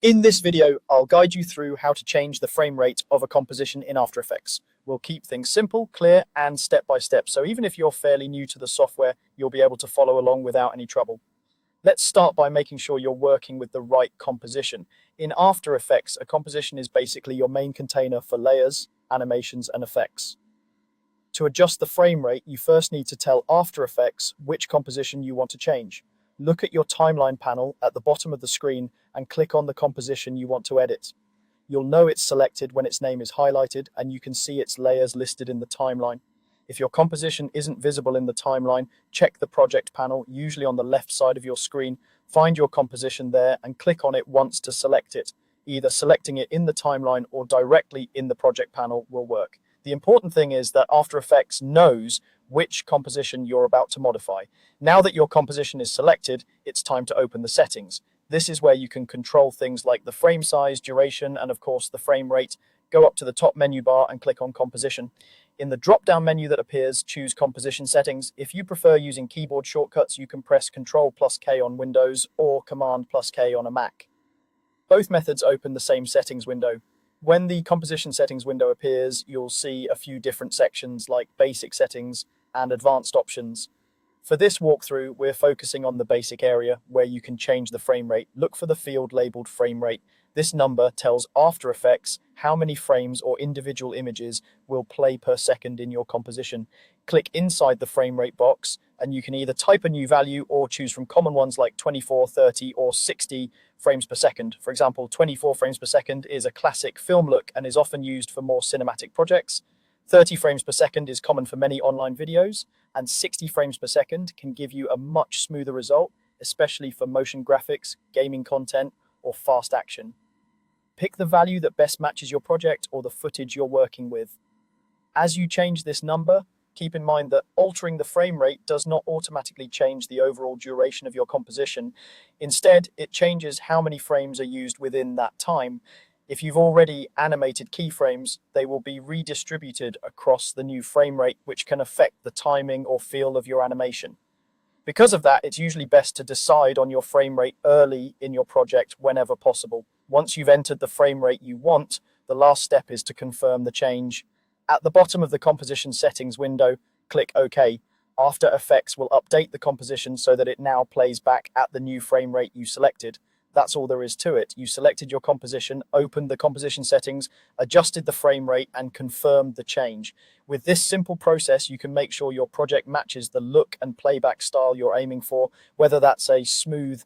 In this video, I'll guide you through how to change the frame rate of a composition in After Effects. We'll keep things simple, clear, and step by step, so even if you're fairly new to the software, you'll be able to follow along without any trouble. Let's start by making sure you're working with the right composition. In After Effects, a composition is basically your main container for layers, animations, and effects. To adjust the frame rate, you first need to tell After Effects which composition you want to change. Look at your timeline panel at the bottom of the screen and click on the composition you want to edit. You'll know it's selected when its name is highlighted and you can see its layers listed in the timeline. If your composition isn't visible in the timeline, check the project panel, usually on the left side of your screen. Find your composition there and click on it once to select it. Either selecting it in the timeline or directly in the project panel will work. The important thing is that After Effects knows which composition you're about to modify. Now that your composition is selected, it's time to open the settings. This is where you can control things like the frame size, duration, and of course the frame rate. Go up to the top menu bar and click on Composition. In the drop-down menu that appears, choose Composition Settings. If you prefer using keyboard shortcuts, you can press Ctrl+K on Windows or Command+K on a Mac. Both methods open the same settings window. When the composition settings window appears, you'll see a few different sections like basic settings and advanced options. For this walkthrough, we're focusing on the basic area where you can change the frame rate. Look for the field labeled frame rate. This number tells After Effects how many frames or individual images will play per second in your composition. Click inside the frame rate box and you can either type a new value or choose from common ones like 24, 30, or 60 frames per second. For example, 24 frames per second is a classic film look and is often used for more cinematic projects. 30 frames per second is common for many online videos, and 60 frames per second can give you a much smoother result, especially for motion graphics, gaming content, or fast action. Pick the value that best matches your project or the footage you're working with. As you change this number, keep in mind that altering the frame rate does not automatically change the overall duration of your composition. Instead, it changes how many frames are used within that time. If you've already animated keyframes, they will be redistributed across the new frame rate, which can affect the timing or feel of your animation. Because of that, it's usually best to decide on your frame rate early in your project whenever possible. Once you've entered the frame rate you want, the last step is to confirm the change. At the bottom of the composition settings window, click OK. After Effects will update the composition so that it now plays back at the new frame rate you selected. That's all there is to it. You selected your composition, opened the composition settings, adjusted the frame rate, and confirmed the change. With this simple process, you can make sure your project matches the look and playback style you're aiming for, whether that's a smooth,